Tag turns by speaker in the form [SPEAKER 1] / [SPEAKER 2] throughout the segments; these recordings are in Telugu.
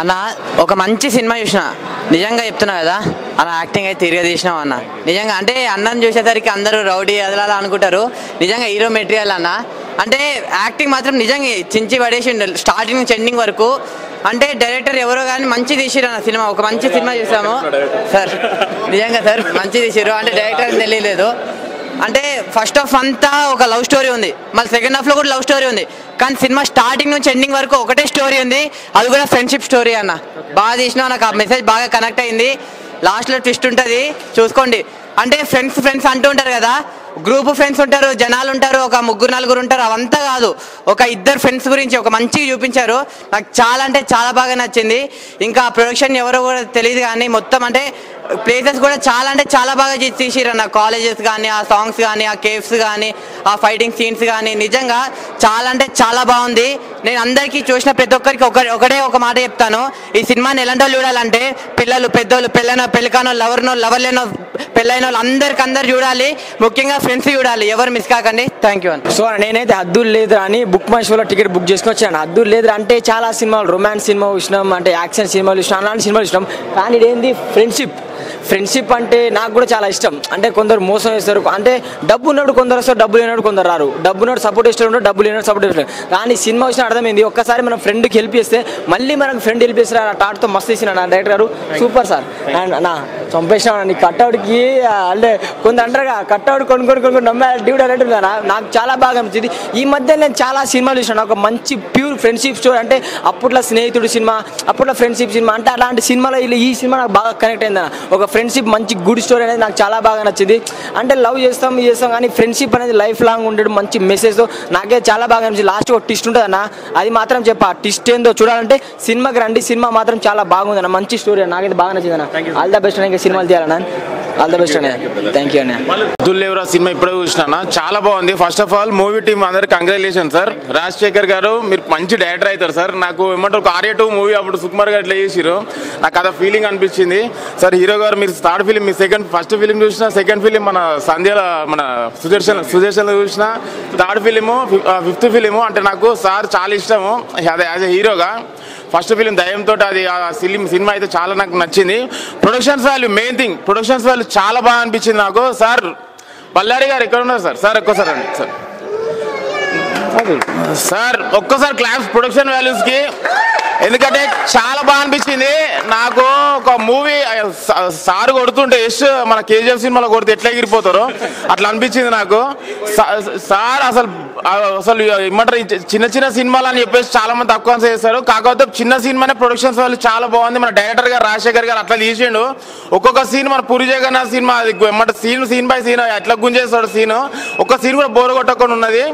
[SPEAKER 1] అన్న ఒక మంచి సినిమా చూసిన, నిజంగా చెప్తున్నా కదా అన్న, యాక్టింగ్ అయితే తిరిగి తీసినాం అన్న. నిజంగా అంటే అన్నని చూసేసరికి అందరూ రౌడీ అదిలా అనుకుంటారు, నిజంగా హీరో మెటీరియల్ అన్న. అంటే యాక్టింగ్ మాత్రం నిజంగా చించి పడేసిండు స్టార్టింగ్ నుంచి ఎండింగ్ వరకు. అంటే డైరెక్టర్ ఎవరో కానీ మంచి తీసిరు అన్న సినిమా. ఒక మంచి సినిమా చూసాము సార్, నిజంగా సార్ మంచి తీసిరు. అంటే డైరెక్టర్ తెలియలేదు. అంటే ఫస్ట్ హాఫ్ అంతా ఒక లవ్ స్టోరీ ఉంది, మళ్ళీ సెకండ్ హాఫ్లో కూడా లవ్ స్టోరీ ఉంది. కానీ సినిమా స్టార్టింగ్ నుంచి ఎండింగ్ వరకు ఒకటే స్టోరీ ఉంది, అది కూడా ఫ్రెండ్షిప్ స్టోరీ అన్న. బాగా తీసినా, నాకు ఆ మెసేజ్ బాగా కనెక్ట్ అయింది. లాస్ట్లో ట్విస్ట్ ఉంటుంది చూసుకోండి. అంటే ఫ్రెండ్స్ అంటూ ఉంటారు కదా, గ్రూప్ ఫ్రెండ్స్ ఉంటారు, జనాలు ఉంటారు, ఒక 3-4 ఉంటారు, అవంతా కాదు. ఒక 2 ఫ్రెండ్స్ గురించి ఒక మంచిగా చూపించారు. నాకు చాలా అంటే చాలా బాగా నచ్చింది. ఇంకా ప్రొడక్షన్ ఎవరో కూడా తెలియదు కానీ మొత్తం అంటే ప్లేసెస్ కూడా చాలా అంటే చాలా బాగా తీసిరు అన్న. కాలేజెస్ కానీ, ఆ సాంగ్స్ కానీ, ఆ కేవ్స్ కానీ, ఆ ఫైటింగ్ సీన్స్ కానీ నిజంగా చాలా అంటే చాలా బాగుంది. నేను అందరికీ చూసిన ప్రతి ఒక్కరికి ఒకటే ఒక మాట చెప్తాను, ఈ సినిమాని ఎలాంటి వాళ్ళు చూడాలంటే పిల్లలు, పెద్దోళ్ళు, పెళ్ళికానో, లవర్ లేనో, పెళ్ళైన వాళ్ళు అందరు చూడాలి. ముఖ్యంగా ఫ్రెండ్స్ చూడాలి, ఎవరు మిస్ కాకండి. థ్యాంక్ యూ అన్న.
[SPEAKER 2] సో నేనైతే హద్దులు లేదు అని బుక్ మై షోలో టికెట్ బుక్ చేసుకొచ్చాను. హద్దులు లేదు అంటే చాలా సినిమాలు, రొమాన్స్ సినిమా చూసినాం, అంటే యాక్షన్ సినిమాలు చూసినాం, అలాంటి సినిమాలు చూసినాం. కానీ ఇదేంది ఫ్రెండ్షిప్ అంటే నాకు కూడా చాలా ఇష్టం. అంటే కొందరు మోసం చేస్తారు, అంటే డబ్బు ఉన్నప్పుడు కొందరు వస్తారు, డబ్బు లేనప్పుడు కొందరు రారు. డబ్బు ఉన్నప్పుడు సపోర్ట్ ఇస్తారు, డబ్బు లేనప్పుడు సపోర్ట్ ఇస్తారు. కానీ సినిమా వచ్చిన అర్థమైంది, ఒక్కసారి మనం ఫ్రెండ్కి హెల్ప్ చేస్తే మళ్ళీ మనకు ఫ్రెండ్ హెల్ప్ చేస్తారు. ఆ టాట్తో మస్తు ఇచ్చిన నా డైరెక్టర్ గారు, సూపర్ సార్. అండ్ నా చంపేసిన నీ కట్అవుట్కి, అంటే కొందరు అంటారుగా కట్అవుట్ కొనుక్కొని నమ్మే డ్యూటీ అనేది నాకు చాలా బాగా అనిపించింది. ఈ మధ్య నేను చాలా సినిమాలు చూసినాను, ఒక మంచి ప్యూర్ ఫ్రెండ్షిప్ స్టోరీ. అంటే అప్పట్లో స్నేహితుడు సినిమా, అప్పట్లో ఫ్రెండ్షిప్ సినిమా, అంటే అలాంటి సినిమాలో ఈ సినిమా నాకు బాగా కనెక్ట్ అయింది. ఒక ఫ్రెండ్షిప్ మంచి గుడ్ స్టోరీ అనేది నాకు చాలా బాగా నచ్చింది. అంటే లవ్ చేస్తాం కానీ ఫ్రెండ్షిప్ అనేది లైఫ్ లాంగ్ ఉండేది, మంచి మెసేజ్తో నాకే చాలా బాగా అనిపించింది. లాస్ట్ ఒక ట్విస్ట్ ఉంటుంది అన్న, అది మాత్రం చెప్పా, ట్విస్ట్ ఏందో చూడాలంటే సినిమాకి రండి. సినిమా మాత్రం చాలా బాగుంది అన్న, మంచి స్టోరీ, నాకైతే బాగా నచ్చింది అన్న. ఆల్ ద బెస్ట్ అన్న, ఇంకా సినిమాలు తీయాలన్నా. ఆల్ ద బెస్ట్ అన్న, థ్యాంక్ యూ అన్న.
[SPEAKER 3] దుల్లేవరా సినిమా ఇప్పుడే చూసినా, చాలా బాగుంది. First of all movie team అందరికి కంగ్రాచులేషన్ సార్. రాజశేఖర్ గారు మీరు మంచి డైరెక్టర్ అవుతారు సార్. నాకు ఏమంటారు ఆర్య 2 మూవీ అప్పుడు సుకుమార్ గారు ఇట్లా చేసిరు, నాకు అదే ఫీలింగ్ అనిపించింది సార్. హీరో గారు మీరు థర్డ్ ఫిలిం, మీ ఫస్ట్ ఫిలిం చూసిన, సెకండ్ ఫిలిం మన సంధ్యలో మన సుదర్శన్ చూసిన, థర్డ్ ఫిలిము, 5th ఫిలిము. అంటే నాకు సార్ చాలా ఇష్టము అదే యాజ్ ఎ హీరోగా. ఫస్ట్ ఫిలిం దయ్యంతో అది సినిమా అయితే చాలా నాకు నచ్చింది. Productions value main thing, productions value చాలా బాగా అనిపించింది నాకు. సార్ బల్లారి గారు ఎక్కడ ఉన్నారు సార్? సార్ ఒక్కసారి అండి సార్ ఒక్కసారి క్లాప్స్ ప్రొడక్షన్ వాల్యూస్కి. ఎందుకంటే చాలా బాగా అనిపించింది నాకు. ఒక మూవీ సార్ కొడుతుంటే మన కేజీఎఫ్ సినిమాలో కొడితే ఎట్లా ఎగిరిపోతారో అట్లా అనిపించింది నాకు. సార్ అసలు ఏమంటారు, చిన్న సినిమాలు అని చెప్పేసి చాలా మంది తక్కువ చేస్తారు, కాకపోతే చిన్న సినిమానే ప్రొడక్షన్స్ వాళ్ళు చాలా బాగుంది. మన డైరెక్టర్ గారు రాజశేఖర్ గారు అట్లా తీసిండు. ఒక్కొక్క సీన్ మన పూరి జగన్నాథ్ సినిమా అది ఏమంటారు సీన్ బై సీన్ ఎట్లా గుంజేస్తాడు సీన్, ఒక్క సీన్ కూడా బోర్ కొట్టకుండా ఉన్నది,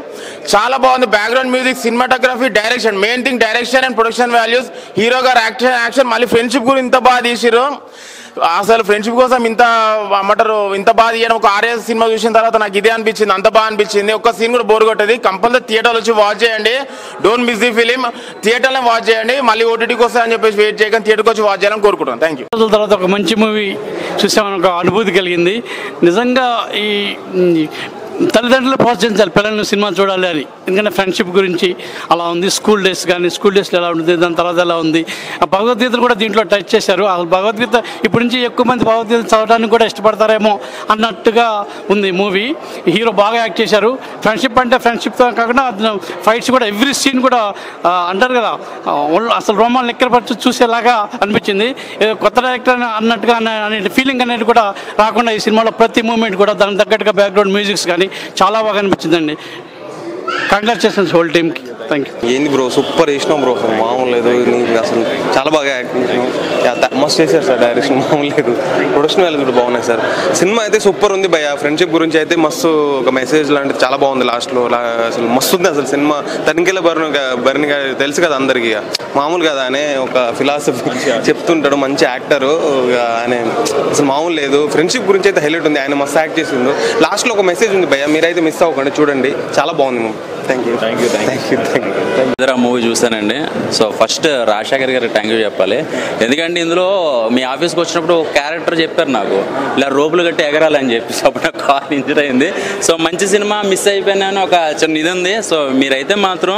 [SPEAKER 3] చాలా బాగుంది. Background music, cinematography, direction, main thing direction and production values. Hero గారు యాక్షన్ మళ్ళీ ఫ్రెండ్షిప్ గురించి ఇంత బాగా తీసిరు. అసలు ఫ్రెండ్షిప్ కోసం ఇంత బాగా తీయడం ఒక ఆర్య సినిమా చూసిన తర్వాత నాకు ఇదే అనిపించింది, అంత బాగా అనిపించింది. ఒక్క సీన్ కూడా బోర్ కొట్టేది. కంపల్సరీ థియేటర్లో వచ్చి వాచ్ చేయండి, డోంట్ మిస్ ది ఫిలిం. థియేటర్లో వాచ్ చేయండి, మళ్ళీ ఓటీటీకి వస్తాయని చెప్పేసి వెయిట్ చేయకుండా థియేటర్కి వచ్చి వాచ్ చేయాలని కోరుకుంటాను. Thank you.
[SPEAKER 4] రోజుల తర్వాత ఒక మంచి మూవీ చూసామని ఒక అనుభూతి కలిగింది. నిజంగా ఈ తల్లిదండ్రులు ప్రోత్సహించాలి పిల్లల్ని సినిమా చూడాలి అని, ఎందుకంటే ఫ్రెండ్షిప్ గురించి అలా ఉంది. స్కూల్ డేస్లో ఎలా ఉంటుంది, దాని తర్వాత ఎలా ఉంది. ఆ భగవద్గీతలు కూడా దీంట్లో టచ్ చేశారు. అసలు భగవద్గీత ఇప్పటి నుంచి ఎక్కువ మంది భగవద్గీత చదవడానికి కూడా ఇష్టపడతారేమో అన్నట్టుగా ఉంది మూవీ. హీరో బాగా యాక్ట్ చేశారు. ఫ్రెండ్షిప్ అంటే ఫ్రెండ్షిప్తో కాకుండా ఫైట్స్ కూడా ఎవ్రీ సీన్ కూడా అంటారు కదా, అసలు రోమాలు ఎక్కడపరచు చూసేలాగా అనిపించింది. ఏదో కొత్త డైరెక్టర్ అన్నట్టుగా అనే ఫీలింగ్ అనేది కూడా రాకుండా ఈ సినిమాలో ప్రతి మూమెంట్ కూడా దానికి తగ్గట్టుగా బ్యాక్గ్రౌండ్ మ్యూజిక్స్ కానీ చాలా బాగా అనిపించిందండి. కంగ్రాచులేషన్స్ హోల్ టీమ్కి. Thank you.
[SPEAKER 5] ఏంది బ్రో, సూపర్ చేసినాం బ్రో, అసలు మామూలు లేదు. నీకు అసలు చాలా బాగా యాక్టింగ్ మస్తు చేశారు సార్. డైరెక్షన్ మామూలు లేదు, ప్రొడక్షన్ వాల్యూస్ కూడా బాగున్నాయి సార్. సినిమా అయితే సూపర్ ఉంది భయ్య. ఫ్రెండ్షిప్ గురించి అయితే మస్తు ఒక మెసేజ్ లాంటిది చాలా బాగుంది లాస్ట్లో. అసలు మస్తు ఉంది అసలు సినిమా. తనిఖీల బర్ని తెలుసు కదా అందరికీ, మామూలు కదా అనే ఒక ఫిలాసఫీ చెప్తుంటాడు, మంచి యాక్టరు ఆయన, అసలు మామూలు లేదు. ఫ్రెండ్షిప్ గురించి అయితే హైలైట్ ఉంది, ఆయన మస్తు యాక్ట్ చేసిండు. లాస్ట్లో ఒక మెసేజ్ ఉంది భయ్య, మీరైతే మిస్ అవ్వకండి, చూడండి, చాలా బాగుంది. Thank you.
[SPEAKER 6] మూవీ చూసానండి. సో ఫస్ట్ రాజశేఖర్ గారికి థ్యాంక్ యూ చెప్పాలి. ఎందుకంటే ఇందులో మీ ఆఫీస్కి వచ్చినప్పుడు ఒక క్యారెక్టర్ చెప్పారు నాకు, ఇలా రోపులు కట్టి ఎగరాలని చెప్పి. సో అప్పుడు నాకు కాల్ ఇంజరీ అయింది. సో మంచి సినిమా మిస్ అయిపోయినాను ఒక చిన్న ఇది ఉంది. సో మీరైతే మాత్రం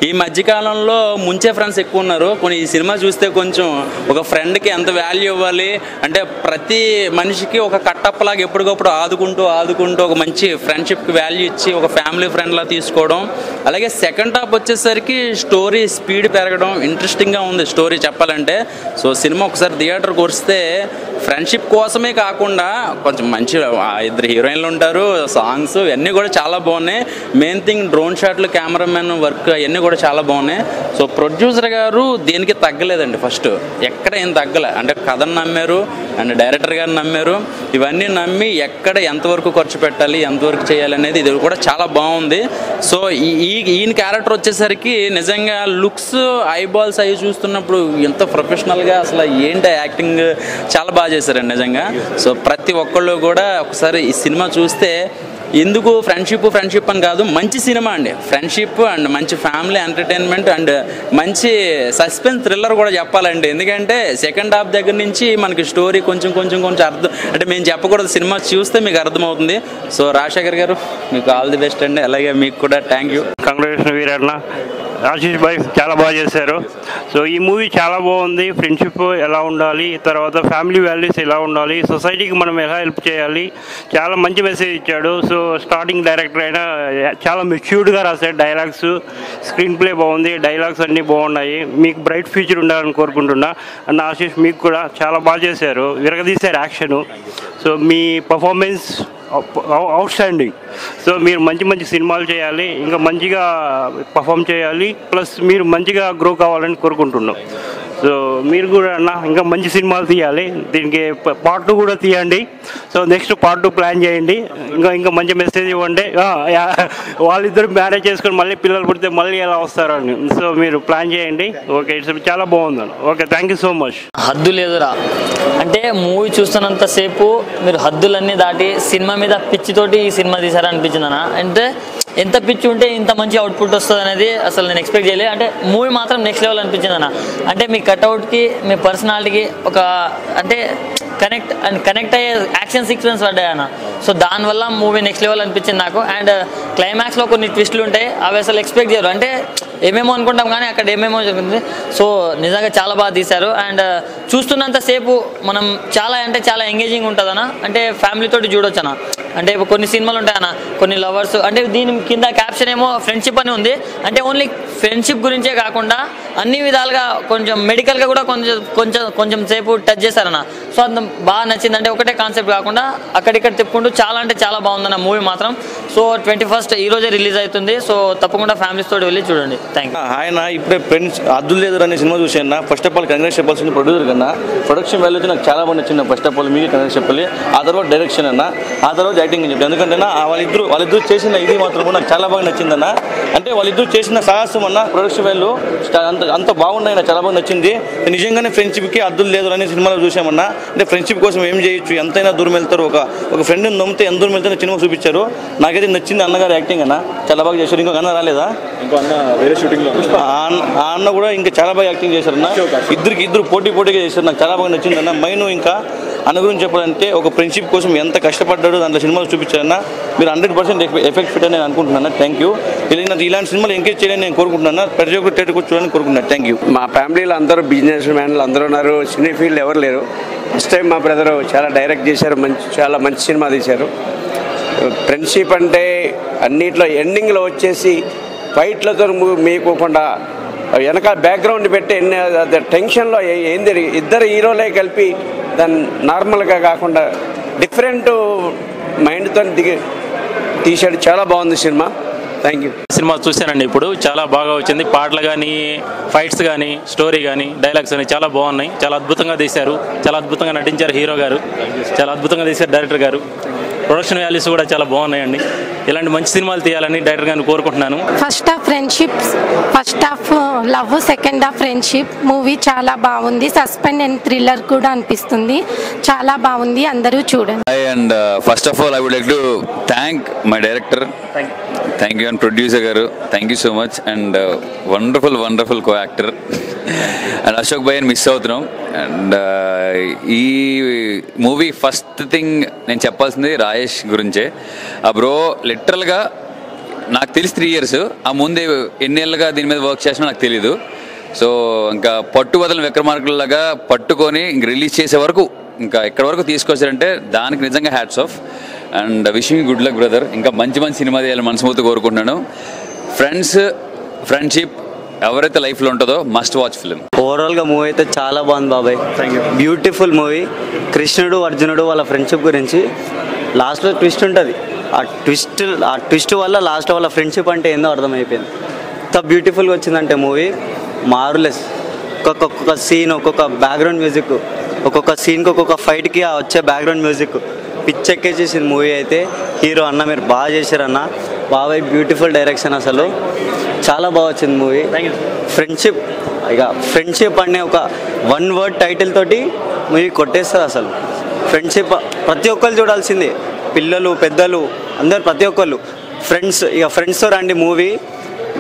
[SPEAKER 6] ఈ మధ్యకాలంలో ముంచే ఫ్రెండ్స్ ఎక్కువ ఉన్నారు. కొన్ని ఈ సినిమా చూస్తే కొంచెం ఒక ఫ్రెండ్కి ఎంత వాల్యూ ఇవ్వాలి అంటే ప్రతి మనిషికి ఒక కట్టప్పలాగా ఎప్పటికప్పుడు ఆదుకుంటూ ఒక మంచి ఫ్రెండ్షిప్కి వాల్యూ ఇచ్చి ఒక ఫ్యామిలీ ఫ్రెండ్లా తీసుకోవడం. అలాగే సెకండ్ హాఫ్ వచ్చేసరికి స్టోరీ స్పీడ్ పెరగడం, ఇంట్రెస్టింగ్గా ఉంది స్టోరీ చెప్పాలంటే. సో సినిమా ఒకసారి థియేటర్కి వస్తే ఫ్రెండ్షిప్ కోసమే కాకుండా కొంచెం మంచి ఇద్దరు హీరోయిన్లు ఉంటారు, సాంగ్స్ ఇవన్నీ కూడా చాలా బాగున్నాయి. మెయిన్ థింగ్ డ్రోన్ షాట్లు, కెమెరామెన్ వర్క్ ఇవన్నీ కూడా చాలా బాగున్నాయి. సో ప్రొడ్యూసర్ గారు దేనికి తగ్గలేదండి. ఫస్ట్ ఎక్కడ ఏం తగ్గలే అంటే కథను నమ్మారు అండ్ డైరెక్టర్ గారిని నమ్మారు. ఇవన్నీ నమ్మి ఎక్కడ ఎంతవరకు ఖర్చు పెట్టాలి, ఎంతవరకు చేయాలి అనేది ఇది కూడా చాలా బాగుంది. సో ఈయన క్యారెక్టర్ వచ్చేసరికి నిజంగా లుక్స్ ఐబాల్స్ అవి చూస్తున్నప్పుడు ఎంత ప్రొఫెషనల్గా అసలు ఏంటి యాక్టింగ్ చాలా బాగా చేశారండి నిజంగా. సో ప్రతి ఒక్కళ్ళు కూడా ఒకసారి ఈ సినిమా చూస్తే ఎందుకు ఫ్రెండ్షిప్ అని కాదు, మంచి సినిమా అండి. ఫ్రెండ్షిప్ అండ్ మంచి ఫ్యామిలీ ఎంటర్టైన్మెంట్ అండ్ మంచి సస్పెన్స్ థ్రిల్లర్ కూడా చెప్పాలండి. ఎందుకంటే సెకండ్ హాఫ్ దగ్గర నుంచి మనకి స్టోరీ కొంచెం అర్థం అంటే మేము చెప్పకూడదు, సినిమా చూస్తే మీకు అర్థమవుతుంది. సో రాజశేఖర్ గారు మీకు ఆల్ ది బెస్ట్ అండి. అలాగే మీకు కూడా thank you.
[SPEAKER 7] Congratulation Veeranna, Ashish bhai చాలా బాగా చేశారు. సో ఈ మూవీ చాలా బాగుంది. ఫ్రెండ్షిప్ ఎలా ఉండాలి, తర్వాత ఫ్యామిలీ వాల్యూస్ ఎలా ఉండాలి, సొసైటీకి మనం ఎలా హెల్ప్ చేయాలి, చాలా మంచి మెసేజ్ ఇచ్చాడు. సో స్టార్టింగ్ డైరెక్టర్ అయినా చాలా మెచ్యూర్డ్గా రాశాడు. డైలాగ్స్, స్క్రీన్ ప్లే బాగుంది, డైలాగ్స్ అన్నీ బాగున్నాయి. మీకు బ్రైట్ ఫ్యూచర్ ఉండాలని కోరుకుంటున్నా. అన్న ఆశీష్ మీకు కూడా చాలా బాగా చేశారు, విరగదీశారు యాక్షను. సో మీ పర్ఫార్మెన్స్ అవుట్ స్టాండింగ్. సో మీరు మంచి సినిమాలు చేయాలి, ఇంకా మంచిగా పర్ఫామ్ చేయాలి, ప్లస్ మీరు మంచిగా గ్రో కావాలని కోరుకుంటున్నాం. సో మీరు కూడా అన్న ఇంకా మంచి సినిమాలు తీయాలి, దీనికి పార్ట్ 2 కూడా తీయండి. సో నెక్స్ట్ పార్ట్ 2 ప్లాన్ చేయండి, ఇంకా మంచి మెసేజ్ ఇవ్వండి. వాళ్ళిద్దరు మ్యారేజ్ చేసుకొని మళ్ళీ పిల్లలు పుడితే మళ్ళీ ఎలా వస్తారో అని. సో మీరు ప్లాన్ చేయండి. ఓకే, ఇట్స్ చాలా బాగుందండి. Okay, thank you so much.
[SPEAKER 8] హద్దు లేదురా అంటే మూవీ చూస్తున్నంతసేపు మీరు హద్దులన్నీ దాటి సినిమా మీద పిచ్చితోటి ఈ సినిమా తీసారనిపించింది అన్న. అంటే ఎంత పిచ్చి ఉంటే ఇంత మంచి అవుట్పుట్ వస్తుంది అనేది అసలు నేను ఎక్స్పెక్ట్ చేయలేదు. అంటే మూవీ మాత్రం నెక్స్ట్ లెవెల్ అనిపించింది అన్న. అంటే మీ కట్అవుట్కి, మీ పర్సనాలిటీకి ఒక అంటే కనెక్ట్ అయ్యే యాక్షన్ సీక్వెన్స్ పడ్డాయి అన్న. సో దానివల్ల మూవీ నెక్స్ట్ లెవెల్ అనిపించింది నాకు. అండ్ క్లైమాక్స్లో కొన్ని ట్విస్టులు ఉంటాయి, అవి అసలు ఎక్స్పెక్ట్ చేయరు. అంటే ఏమేమో అనుకుంటాం కానీ అక్కడ ఏమేమో జరుగుతుంది. సో నిజంగా చాలా బాగా తీశారు. అండ్ చూస్తున్నంతసేపు మనం చాలా ఎంగేజింగ్ ఉంటుంది అన్న. అంటే ఫ్యామిలీతోటి చూడొచ్చు అన్న. అంటే కొన్ని సినిమాలు ఉంటాయి అన్న, కొన్ని లవర్స్ అంటే దీని కింద క్యాప్షన్ ఏమో ఫ్రెండ్షిప్ అని ఉంది. అంటే ఓన్లీ ఫ్రెండ్షిప్ గురించే కాకుండా అన్ని విధాలుగా కొంచెం మెడికల్గా కూడా కొంచెం సేపు టచ్ చేశారన్న. సో అంత బాగా నచ్చింది. అంటే ఒకటే కాన్సెప్ట్ కాకుండా అక్కడిక్కడ తిప్పుకుంటూ చాలా బాగుందన్న మూవీ మాత్రం. సో 21st ఈ రోజే రిలీజ్ అవుతుంది. సో తప్పకుండా ఫ్యామిలీస్ తోటి వెళ్ళి చూడండి. Thank you.
[SPEAKER 9] ఆయన ఇప్పుడే ఫ్రెండ్స్ అద్దులు లేదు అనే సినిమా చూసాను. ఫస్ట్ ఆఫ్ ఆల్ కంగ్రాట్స్ చెప్పాల్సింది ప్రొడ్యూసర్ కన్నా. ప్రొడక్షన్ వాల్యూ నాకు చాలా బాగా నచ్చింది. ఫస్ట్ ఆఫ్ ఆల్ మీకు కంగ్రాట్స్ చెప్పాలి. ఆ తర్వాత డైరెక్షన్ అన్న, ఆ తర్వాత యాక్టింగ్ అని చెప్పి. ఎందుకంటే వాళ్ళిద్దరు చేసిన ఇది మాత్రం నాకు చాలా బాగా నచ్చిందన్న. అంటే వాళ్ళిద్దరు చేసిన సాహసం అన్న, ప్రొడక్షన్ వాల్యూ అంత బాగున్నాయి, నాకు చాలా బాగా నచ్చింది. నిజంగానే ఫ్రెండ్షిప్కి అద్దులు లేదు అనే సినిమాలో చూసామన్నా. అంటే ఫ్రెండ్షిప్ కోసం ఏం చేయొచ్చు, ఎంతైనా దూరం వెళ్తారు, ఒక ఫ్రెండ్ని నమ్మితే ఎంత దూరం వెళ్తారో సినిమా చూపించారు. నాకైతే నచ్చింది అన్నగారు యాక్టింగ్ అన్న, చాలా బాగా చేశారు. ఇంకొక అన్న రాలేదా, ఇంకో అన్న వేరే షూటింగ్లో, ఆ అన్న కూడా ఇంకా చాలా బాగా యాక్టింగ్ చేశారన్న. ఇద్దరు పోటీగా చేశారు. నాకు చాలా బాగా నచ్చింది అన్న. మైను ఇంకా అన్న గురించి చెప్పాలంటే ఒక ఫ్రెండ్షిప్ కోసం ఎంత కష్టపడ్డాడో దాంట్లో సినిమాలు చూపించారన్న. మీరు 100% ఎఫెక్ట్ పెట్టని నేను అనుకుంటున్నాను. Thank you. ఇలాంటి సినిమాలు ఎంకరేజ్ చేయాలని నేను కోరుకుంటున్నాను. ప్రతి ఒక్కరు థియేటర్కి వచ్చి చూడాలని కోరుకుంటున్నాను. Thank you.
[SPEAKER 10] మా ఫ్యామిలీలో అందరూ బిజినెస్ మ్యాన్లు అందరూ ఉన్నారు, సినీ ఫీల్డ్ ఎవరు లేరు. ఫస్ట్ టైం మా బ్రదరు చాలా డైరెక్ట్ చేశారు, చాలా మంచి సినిమా తీశారు. ఫ్రెండ్షిప్ అంటే అన్నిట్లో ఎండింగ్లో వచ్చేసి ఫైట్లతో మీకోకుండా వెనక బ్యాక్గ్రౌండ్ పెట్టి టెన్షన్లో ఏంది ఇద్దరు హీరోలే కలిపి దాన్ని నార్మల్గా కాకుండా డిఫరెంట్ మైండ్తో తీసాడు. చాలా బాగుంది సినిమా. Thank you.
[SPEAKER 11] సినిమా చూశానండి, ఇప్పుడు చాలా బాగా వచ్చింది. పాటలు కానీ, ఫైట్స్ కానీ, స్టోరీ కానీ, డైలాగ్స్ కానీ చాలా బాగున్నాయి. చాలా అద్భుతంగా తీశారు, చాలా అద్భుతంగా నటించారు హీరో గారు, చాలా అద్భుతంగా తీశారు డైరెక్టర్ గారు. ప్రొడక్షన్ వాల్యూస్ కూడా చాలా బాగున్నాయండి. ఇలాంటి మంచి సినిమాలు తీయాలని డైరెక్టర్ గారిని కోరుకుంటున్నాను.
[SPEAKER 12] First half friendship, first half love, second half friendship. Movie చాలా బాగుంది, సస్పెన్స్ అండ్ థ్రిల్లర్ కూడా అనిపిస్తుంది. చాలా బాగుంది, అందరూ చూడండి.
[SPEAKER 13] And first of all I would like to thank my director, thank you, and producer గారు, thank you so much, and wonderful co actor and Ashok భయ్యని మిస్ అవుతున్నాం. అండ్ ఈ మూవీ ఫస్ట్ థింగ్ నేను చెప్పాల్సింది రాజేష్ గురించే. ఆ బ్రో లిటరల్గా నాకు తెలిసి 3 years, ఆ ముందే ఎన్నేళ్ళుగా దీని మీద వర్క్ చేసినా నాకు తెలీదు. సో ఇంకా పట్టుబదల విక్రమార్కుల్లాగా పట్టుకొని ఇంక రిలీజ్ చేసే వరకు, ఇంకా ఎక్కడి వరకు తీసుకొచ్చారంటే దానికి నిజంగా hats off. And wishing good luck brother, ఇంకా మంచి సినిమా తీయాలని మనస్ఫూర్తిగా కోరుకుంటున్నాను. ఫ్రెండ్షిప్ ఎవరైతే లైఫ్లో ఉంటుందో మస్ట్ వాచ్ ఫిలిం.
[SPEAKER 14] ఓవరాల్గా మూవీ అయితే చాలా బాగుంది బాబాయ్, బ్యూటిఫుల్ మూవీ. కృష్ణుడు అర్జునుడు వాళ్ళ ఫ్రెండ్షిప్ గురించి లాస్ట్లో ట్విస్ట్ ఉంటుంది. ఆ ట్విస్ట్ వల్ల లాస్ట్ వాళ్ళ ఫ్రెండ్షిప్ అంటే ఏందో అర్థమైపోయింది. ఎంత బ్యూటిఫుల్గా వచ్చిందంటే మూవీ మార్వెలస్. ఒక్కొక్క సీన్, ఒక్కొక్క బ్యాక్గ్రౌండ్ మ్యూజిక్, ఒక్కొక్క సీన్కి ఒక్కొక్క ఫైట్కి వచ్చే బ్యాక్గ్రౌండ్ మ్యూజిక్ పిచ్చెక్కేసేసింది మూవీ అయితే. హీరో అన్న మీరు బాగా చేశారన్న, బాబాయ్ బ్యూటిఫుల్ డైరెక్షన్, అసలు చాలా బాగా వచ్చింది మూవీ. ఫ్రెండ్షిప్ అనే ఒక 1 word టైటిల్ తోటి మూవీ కొట్టేస్తుంది. అసలు ఫ్రెండ్షిప్ ప్రతి ఒక్కరు చూడాల్సిందే, పిల్లలు పెద్దలు అందరు, ప్రతి ఒక్కళ్ళు ఫ్రెండ్స్తో రండి. మూవీ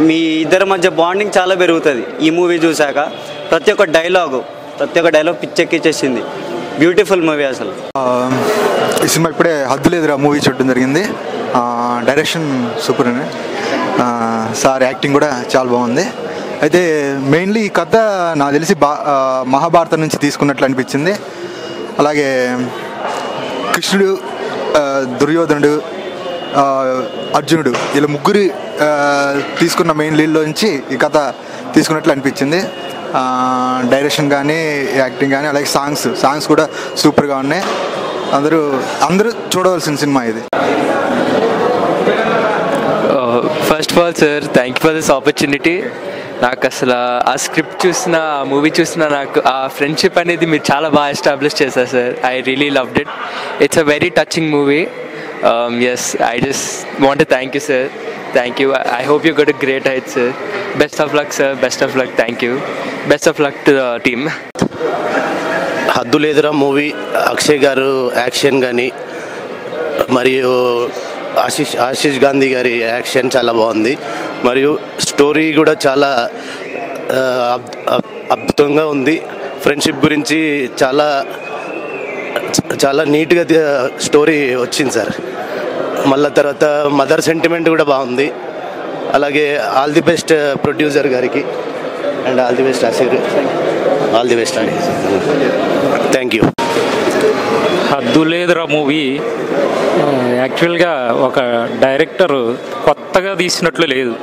[SPEAKER 14] మీ ఇద్దరి మధ్య బాండింగ్ చాలా పెరుగుతుంది ఈ మూవీ చూశాక. ప్రతి ఒక్క డైలాగ్ పిచ్చెక్కిచ్చేసింది. బ్యూటిఫుల్ మూవీ అసలు.
[SPEAKER 15] ఈ సినిమా ఇప్పుడే హద్దులేదురా మూవీ చూడడం జరిగింది. డైరెక్షన్ సూపర్ అని, సార్ యాక్టింగ్ కూడా చాలా బాగుంది. అయితే మెయిన్లీ ఈ కథ నాకు తెలిసి మహాభారతం నుంచి తీసుకున్నట్లు అనిపించింది. అలాగే కృష్ణుడు, దుర్యోధనుడు, అర్జునుడు ఇలా ముగ్గురు తీసుకున్న మెయిన్ లీడ్లో నుంచి ఈ కథ తీసుకున్నట్లు అనిపించింది. డైరెక్షన్ కానీ యాక్టింగ్ కానీ అలాగే సాంగ్స్ కూడా సూపర్గా ఉన్నాయి. అందరూ చూడవలసిన సినిమా ఇది.
[SPEAKER 16] First of all sir, thank you for this opportunity. నాకు అసలు ఆ స్క్రిప్ట్ చూసిన, ఆ మూవీ చూసిన, నాకు ఆ ఫ్రెండ్షిప్ అనేది మీరు చాలా బాగా ఎస్టాబ్లిష్ చేశారు sir. I really loved it. It's a very touching movie. Yes, I just want to thank you sir. Thank you. I hope you got a great height sir. Best of luck sir, best of luck. Thank you. Best of luck to the team.
[SPEAKER 17] Hadduledura movie, Akshay గారు యాక్షన్ కానీ, మరియు ఆశీష్ గాంధీ గారి యాక్షన్ చాలా బాగుంది. మరియు స్టోరీ కూడా చాలా అద్భుతంగా ఉంది. ఫ్రెండ్షిప్ గురించి చాలా చాలా నీట్గా స్టోరీ వచ్చింది సార్. మళ్ళీ తర్వాత మదర్ సెంటిమెంట్ కూడా బాగుంది. అలాగే ఆల్ ది బెస్ట్ ప్రొడ్యూసర్ గారికి, and all the best Aashir, all the best అండి. Thank you.
[SPEAKER 18] హద్దులేదురా మూవీ యాక్చువల్గా ఒక డైరెక్టర్ కొత్తగా తీసినట్లు లేదు.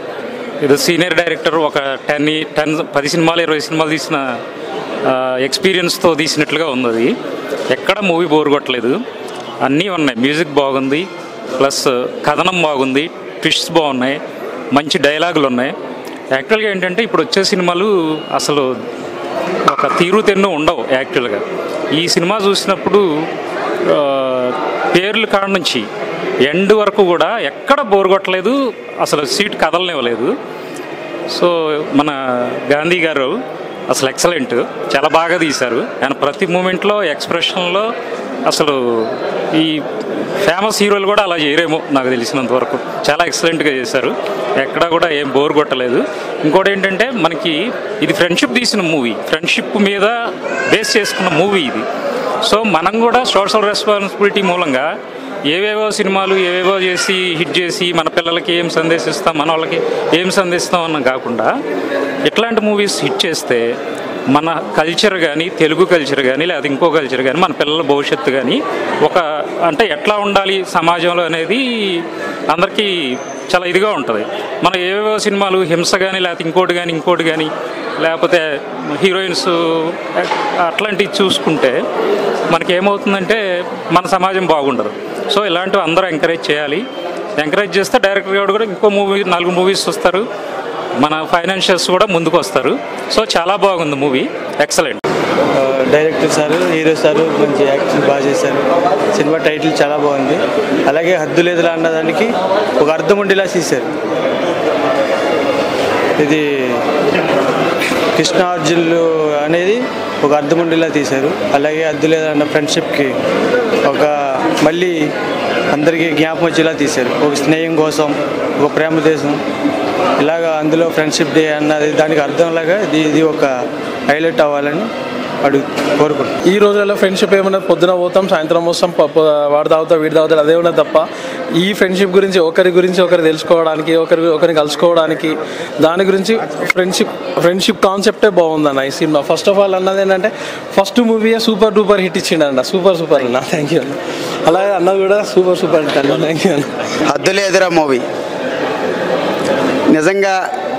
[SPEAKER 18] ఇది సీనియర్ డైరెక్టర్ ఒక 10 సినిమాలు 20 సినిమాలు తీసిన ఎక్స్పీరియన్స్తో తీసినట్లుగా ఉంది. అది ఎక్కడ మూవీ బోర్ కొట్టలేదు, అన్నీ ఉన్నాయి. మ్యూజిక్ బాగుంది, ప్లస్ కథనం బాగుంది, ట్విస్ట్స్ బాగున్నాయి, మంచి డైలాగులు ఉన్నాయి. యాక్చువల్గా ఏంటంటే ఇప్పుడు వచ్చే సినిమాలు అసలు ఒక తీరుతెన్ను ఉండవు. యాక్చువల్గా ఈ సినిమా చూసినప్పుడు పేర్ల కాడ నుంచి ఎండ్ వరకు కూడా ఎక్కడ బోర్ కొట్టలేదు, అసలు సీట్ కదలనివ్వలేదు. సో మన గాంధీ గారు అసలు ఎక్సలెంట్, చాలా బాగా తీశారు. ఆయన ప్రతి మూమెంట్లో ఎక్స్ప్రెషన్లో అసలు ఈ ఫేమస్ హీరోలు కూడా అలా చేయరేమో నాకు తెలిసినంత వరకు. చాలా ఎక్సలెంట్గా చేశారు, ఎక్కడా కూడా ఏం బోర్ కొట్టలేదు. ఇంకోటి ఏంటంటే మనకి ఇది ఫ్రెండ్షిప్ తీసిన మూవీ, ఫ్రెండ్షిప్ మీద బేస్ చేసుకున్న మూవీ ఇది. సో మనం కూడా సోషల్ రెస్పాన్సిబిలిటీ మూలంగా ఏవేవో సినిమాలు ఏవేవో చేసి హిట్ చేసి మన పిల్లలకి ఏం సందేశిస్తాం, మన వాళ్ళకి ఏం సందేశిస్తాం అన్న కాకుండా ఇట్లాంటి మూవీస్ హిట్ చేస్తే మన కల్చర్ కానీ, తెలుగు కల్చర్ కానీ, లేదా ఇంకో కల్చర్ కానీ, మన పిల్లల భవిష్యత్తు కానీ ఒక అంటే ఎట్లా ఉండాలి సమాజంలో అనేది అందరికీ చాలా ఇదిగా ఉంటుంది. మన ఏవేవో సినిమాలు హింస కానీ, లేకపోతే ఇంకోటి కానీ లేకపోతే హీరోయిన్స్ అట్లాంటివి చూసుకుంటే మనకి ఏమవుతుందంటే మన సమాజం బాగుండదు. సో ఇలాంటివి అందరూ ఎంకరేజ్ చేయాలి. ఎంకరేజ్ చేస్తే డైరెక్టర్ గారు కూడా ఇంకో 4 మూవీస్ వస్తారు, మన ఫైనాన్షియల్స్ కూడా ముందుకు వస్తారు. సో చాలా బాగుంది movie, excellent.
[SPEAKER 19] Director sir, hero sir మంచి యాక్టింగ్ బాగా చేశారు. సినిమా టైటిల్ చాలా బాగుంది. అలాగే హద్దు లేదులా అన్నదానికి ఒక అర్థం ఉండేలా తీశారు. ఇది కృష్ణార్జునులు అనేది ఒక అర్థం ఉండేలా తీశారు. అలాగే హద్దు లేదా అన్న ఫ్రెండ్షిప్కి ఒక మళ్ళీ అందరికీ జ్ఞాపకం వచ్చేలా తీశారు. ఒక స్నేహం కోసం, ఒక ప్రేమ దేశం, ఇలాగా అందులో ఫ్రెండ్షిప్ డే అన్నది దానికి అర్థంలాగా ఇది ఒక హైలైట్ అవ్వాలని కోరుకుంటున్నాం.
[SPEAKER 20] ఈ రోజుల్లో ఫ్రెండ్షిప్ ఏమన్నా పొద్దున పోతాం, సాయంత్రం వస్తాం, వాడు తాగుతా వీడు తాగుతాడు, అదే ఉన్నది తప్ప ఈ ఫ్రెండ్షిప్ గురించి ఒకరు తెలుసుకోవడానికి, ఒకరిని కలుసుకోవడానికి, దాని గురించి ఫ్రెండ్షిప్ కాన్సెప్టే బాగుందన్న ఈ సినిమా. ఫస్ట్ ఆఫ్ ఆల్ అన్నది ఏంటంటే ఫస్ట్ మూవీయే సూపర్ డూపర్ హిట్ ఇచ్చిండన్న. సూపర్ అన్న. థ్యాంక్ యూ అన్న. అలాగే అన్నది కూడా సూపర్ హిట్ అన్న. థ్యాంక్ యూ అన్న.
[SPEAKER 21] హద్దులు ఎదురా మూవీ నిజంగా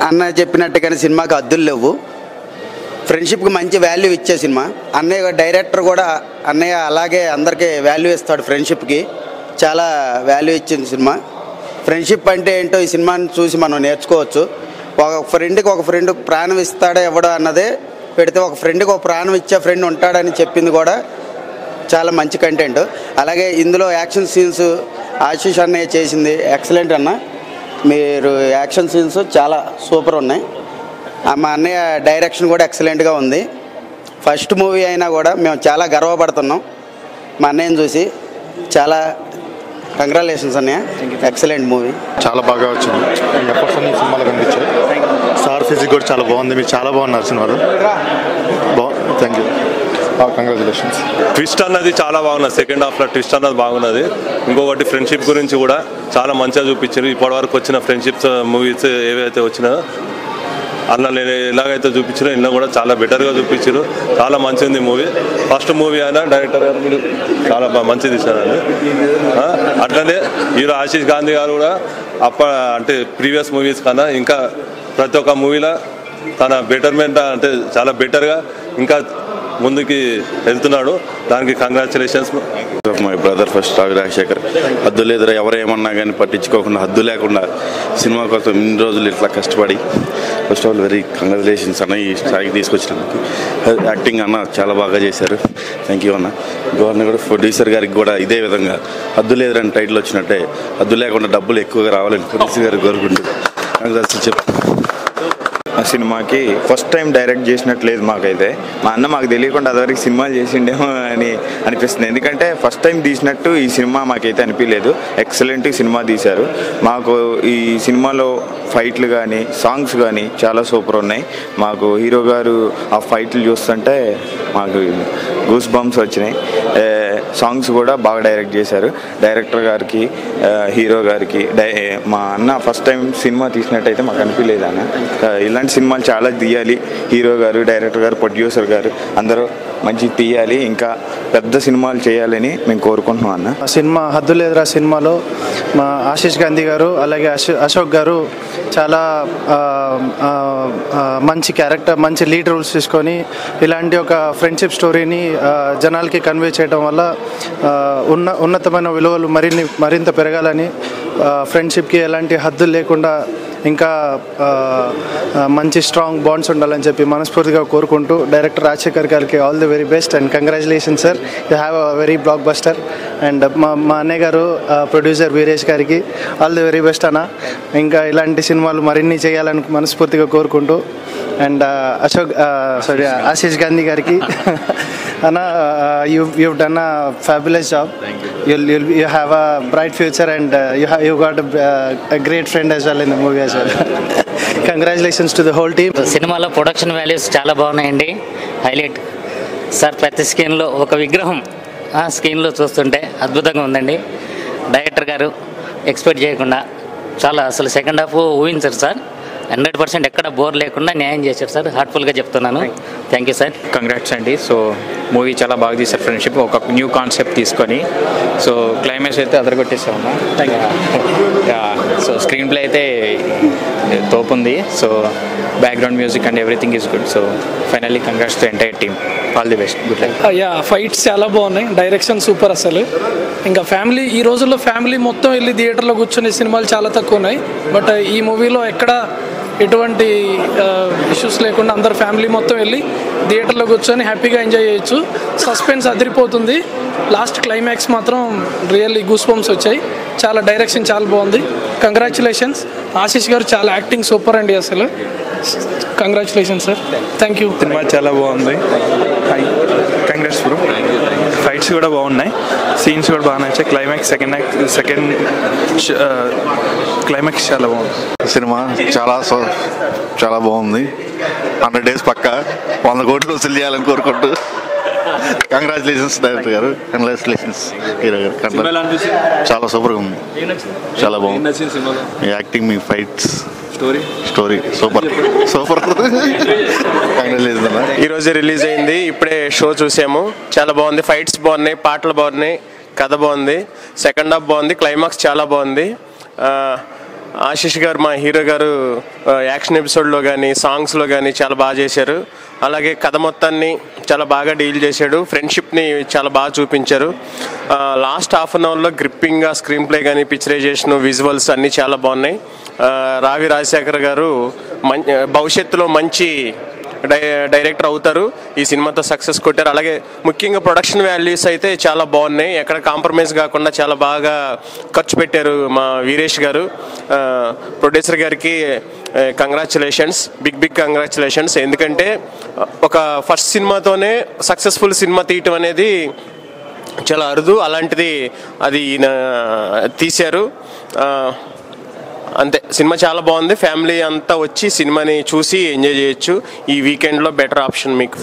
[SPEAKER 21] అన్న చెప్పినట్టుగానే సినిమాకి హద్దులు లేవు. ఫ్రెండ్షిప్కి మంచి వాల్యూ ఇచ్చే సినిమా. అన్నయ్య డైరెక్టర్ కూడా అన్నయ్య అలాగే అందరికీ వాల్యూ ఇస్తాడు. ఫ్రెండ్షిప్కి చాలా వాల్యూ ఇచ్చిన సినిమా. ఫ్రెండ్షిప్ అంటే ఏంటో ఈ సినిమాని చూసి మనం నేర్చుకోవచ్చు. ఒక ఫ్రెండ్ ప్రాణం ఇస్తాడా ఇవ్వడా అన్నదే పెడితే, ఒక ఫ్రెండ్కి ఒక ప్రాణం ఇచ్చే ఫ్రెండ్ ఉంటాడని చెప్పింది కూడా చాలా మంచి కంటెంట్. అలాగే ఇందులో యాక్షన్ సీన్స్ ఆశీష్ అన్నయ్య చేసింది ఎక్సలెంట్ అన్న. మీరు యాక్షన్ సీన్స్ చాలా సూపర్ ఉన్నాయి. మా అన్నయ్య డైరెక్షన్ కూడా ఎక్సలెంట్గా ఉంది. ఫస్ట్ మూవీ అయినా కూడా మేము చాలా గర్వపడుతున్నాం మా అన్నయ్యని చూసి. చాలా కంగ్రాచులేషన్స్ అన్నయ్య, ఎక్సలెంట్ మూవీ.
[SPEAKER 22] చాలా బాగా వచ్చింది. ఎఫర్ట్స్ అన్ని సినిమాలో కనిపించాయి. సార్ ఫిజిక్ కూడా చాలా బాగుంది. మీరు చాలా బాగున్నారు సినిమాలో. Thank you, congratulations.
[SPEAKER 23] ట్విస్ట్ అన్నది చాలా బాగున్నది. సెకండ్ హాఫ్లో ట్విస్ట్ అన్నది బాగున్నది. ఇంకొకటి ఫ్రెండ్షిప్ గురించి కూడా చాలా మంచిగా చూపించారు. ఇప్పటివరకు వచ్చిన ఫ్రెండ్షిప్స్ మూవీస్ ఏవైతే వచ్చినాయో అన్న నేను ఎలాగైతే చూపించారో ఇన్న కూడా చాలా బెటర్గా చూపించారు. చాలా మంచిది మూవీ. ఫస్ట్ మూవీ అయినా డైరెక్టర్ గారు మీరు చాలా మంచిది ఇచ్చారండి. అట్లనే హీరో ఆశీష్ గాంధీ గారు కూడా అంటే ప్రీవియస్ మూవీస్ కన్నా ఇంకా ప్రతి ఒక్క మూవీలో తన బెటర్మెంట్ అంటే చాలా బెటర్గా ఇంకా ముందుకి వెళ్తున్నాడు. దానికి కంగ్రాచులేషన్స్.
[SPEAKER 9] మై బ్రదర్ ఫస్ట్ రావి రాజశేఖర్. హద్దు లేదురా ఎవరేమన్నా కానీ పట్టించుకోకుండా, హద్దు లేకుండా సినిమా కోసం ఇన్ని రోజులు ఇట్లా కష్టపడి first of all very congratulations అన్న. ఈ స్థాయికి తీసుకొచ్చినందుకు యాక్టింగ్ అన్న చాలా బాగా చేశారు. థ్యాంక్ యూ అన్న. గవర్నర్ కూడా ప్రొడ్యూసర్ గారికి కూడా ఇదే విధంగా హద్దు లేదురని టైటిల్ వచ్చినట్టే హద్దు లేకుండా డబ్బులు ఎక్కువగా రావాలని ప్రొడ్యూసర్ గారికి కోరుకుంటుంది. చెప్పు.
[SPEAKER 24] ఆ సినిమాకి ఫస్ట్ టైం డైరెక్ట్ చేసినట్టు లేదు మాకైతే. మా అన్న మాకు తెలియకుండా అదివరకు సినిమాలు చేసిండేమో అని అనిపిస్తుంది. ఎందుకంటే ఫస్ట్ టైం తీసినట్టు ఈ సినిమా మాకైతే అనిపించలేదు. ఎక్సలెంట్ సినిమా తీశారు. మాకు ఈ సినిమాలో ఫైట్లు కానీ సాంగ్స్ కానీ చాలా సూపర్ ఉన్నాయి. మాకు హీరో గారు ఆ ఫైట్లు చూస్తుంటే మాకు గూస్ బంప్స్ వచ్చినాయి. సాంగ్స్ కూడా బాగా డైరెక్ట్ చేశారు. డైరెక్టర్ గారికి, హీరో గారికి. మా అన్న ఫస్ట్ టైం సినిమా తీసినట్టయితే మాకు అనిపించలేదు అన్న. ఇలాంటి సినిమాలు చాలా తీయాలి. హీరో గారు, డైరెక్టర్ గారు, ప్రొడ్యూసర్ గారు అందరూ మంచి తీయాలి, ఇంకా పెద్ద సినిమాలు చేయాలని మేము కోరుకుంటున్నాం అన్న.
[SPEAKER 25] సినిమా హద్దు లేదురా సినిమాలో మా ఆశీష్ గాంధీ గారు అలాగే అశోక్ గారు చాలా మంచి క్యారెక్టర్, మంచి లీడ్ రోల్స్ తీసుకొని ఇలాంటి ఒక ఫ్రెండ్షిప్ స్టోరీని జనాలకి కన్వే చేయడం వల్ల ఉన్నతమైన విలువలు మరింత పెరగాలని, ఫ్రెండ్షిప్కి ఎలాంటి హద్దులు లేకుండా ఇంకా మంచి స్ట్రాంగ్ బాండ్స్ ఉండాలని చెప్పి మనస్ఫూర్తిగా కోరుకుంటూ డైరెక్టర్ రాజశేఖర్ గారికి all the very best and congratulation sir, you have a very block buster. And మా అన్నయ్య గారు ప్రొడ్యూసర్ వీరేష్ గారికి ఆల్ ది వెరీ బెస్ట్ అన్న. ఇంకా ఇలాంటి సినిమాలు మరిన్ని చేయాలని మనస్ఫూర్తిగా కోరుకుంటూ అండ్ ఆశీష్ గాంధీ గారికి అన్న you've done a fabulous job. You have a bright future and you got a great friend as well in the movie as well. Congratulations to the whole team.
[SPEAKER 26] సినిమాలో ప్రొడక్షన్ వాల్యూస్ చాలా బాగున్నాయండి. హైలైట్ సార్ ప్రతి స్క్రీన్లో ఒక విగ్రహం స్క్రీన్లో చూస్తుంటే అద్భుతంగా ఉందండి. డైరెక్టర్ గారు ఎక్స్పెక్ట్ చేయకుండా చాలా అసలు సెకండ్ హాఫ్ ఊహించారు సార్. 100% ఎక్కడ బోర్ లేకుండా న్యాయం చేశారు సార్. హార్ట్ఫుల్గా చెప్తున్నాను. Thank you sir.
[SPEAKER 27] కంగ్రాట్స్ అండి. సో మూవీ చాలా బాగా తీశారు. ఫ్రెండ్షిప్ ఒక న్యూ కాన్సెప్ట్ తీసుకొని సో క్లైమాక్స్ అయితే అదరగొట్టేసామన్నా. సో స్క్రీన్ ప్లే అయితే తోపుంది. So background music and everything is good. So finally congrats to entire team. All the best. Good luck.
[SPEAKER 20] Fights చాలా బాగున్నాయి. డైరెక్షన్ సూపర్ అసలు. ఇంకా ఫ్యామిలీ ఈ రోజుల్లో ఫ్యామిలీ మొత్తం వెళ్ళి థియేటర్లో కూర్చునే సినిమాలు చాలా తక్కువ ఉన్నాయి. బట్ ఈ మూవీలో ఎక్కడ ఎటువంటి ఇష్యూస్ లేకుండా అందరు ఫ్యామిలీ మొత్తం వెళ్ళి థియేటర్లో కూర్చొని హ్యాపీగా ఎంజాయ్ చేయొచ్చు. సస్పెన్స్ అదిరిపోతుంది. లాస్ట్ క్లైమాక్స్ మాత్రం రియల్లీ గూస్ బంప్స్ వచ్చాయి. చాలా డైరెక్షన్ చాలా బాగుంది. కంగ్రాచులేషన్స్ ఆశీష్ గారు, చాలా యాక్టింగ్ సూపర్ అండి. అసలు congratulation sir. Thank you.
[SPEAKER 1] Cinema చాలా బాగుంది. Congrats bro. ఫైట్స్ కూడా బాగున్నాయి, సీన్స్ కూడా బాగా నచ్చాయి. క్లైమాక్స్ సెకండ్ క్లైమాక్స్ చాలా బాగుంది.
[SPEAKER 22] సినిమా చాలా బాగుంది. 100 days పక్కా 100 కోట్లు వసూలు చేయాలని కోరుకుంటూ కంగ్రాచులేషన్స్ డైరెక్టర్ గారు, కంగ్రాచులేషన్స్ హీరో గారు. చాలా సూపర్గా ఉంది, చాలా బాగుంది. మీ యాక్టింగ్, మీ ఫైట్స్, స్టోరీ సూపర్ కంగ్రాచులేషన్స్ అన్న.
[SPEAKER 2] ఈరోజు రిలీజ్ అయింది, ఇప్పుడే షో చూసాము. చాలా బాగుంది. ఫైట్స్ బాగున్నాయి, పాటలు బాగున్నాయి, కథ బాగుంది, సెకండ్ హాఫ్ బాగుంది, క్లైమాక్స్ చాలా బాగుంది. ఆశీష్ గారు, మా హీరో గారు యాక్షన్ ఎపిసోడ్లో కానీ సాంగ్స్లో కానీ చాలా బాగా చేశారు. అలాగే కథ మొత్తాన్ని చాలా బాగా డీల్ చేశాడు. ఫ్రెండ్షిప్ని చాలా బాగా చూపించారు. లాస్ట్ హాఫ్ అన్ అవర్లో గ్రిప్పింగ్గా స్క్రీన్ ప్లే కానీ, పిక్చరైజేషన్, విజువల్స్ అన్నీ చాలా బాగున్నాయి. రావి రాజశేఖర్ గారు భవిష్యత్తులో మంచి డైరెక్టర్ అవుతారు. ఈ సినిమాతో సక్సెస్ కొట్టారు. అలాగే ముఖ్యంగా ప్రొడక్షన్ వాల్యూస్ అయితే చాలా బాగున్నాయి. ఎక్కడ కాంప్రమైజ్ కాకుండా చాలా బాగా ఖర్చు పెట్టారు మా వీరేష్ గారు. ప్రొడ్యూసర్ గారికి కంగ్రాచులేషన్స్, బిగ్ కంగ్రాచులేషన్స్. ఎందుకంటే ఒక ఫస్ట్ సినిమాతోనే సక్సెస్ఫుల్ సినిమా తీయటం అనేది చాలా అరుదు. అలాంటిది అది తీశారు. అంతే, సినిమా చాలా బాగుంది. ఫ్యామిలీ అంతా వచ్చి సినిమాని చూసి ఎంజాయ్ చేయొచ్చు. ఈ వీకెండ్లో బెటర్ ఆప్షన్ మీకు.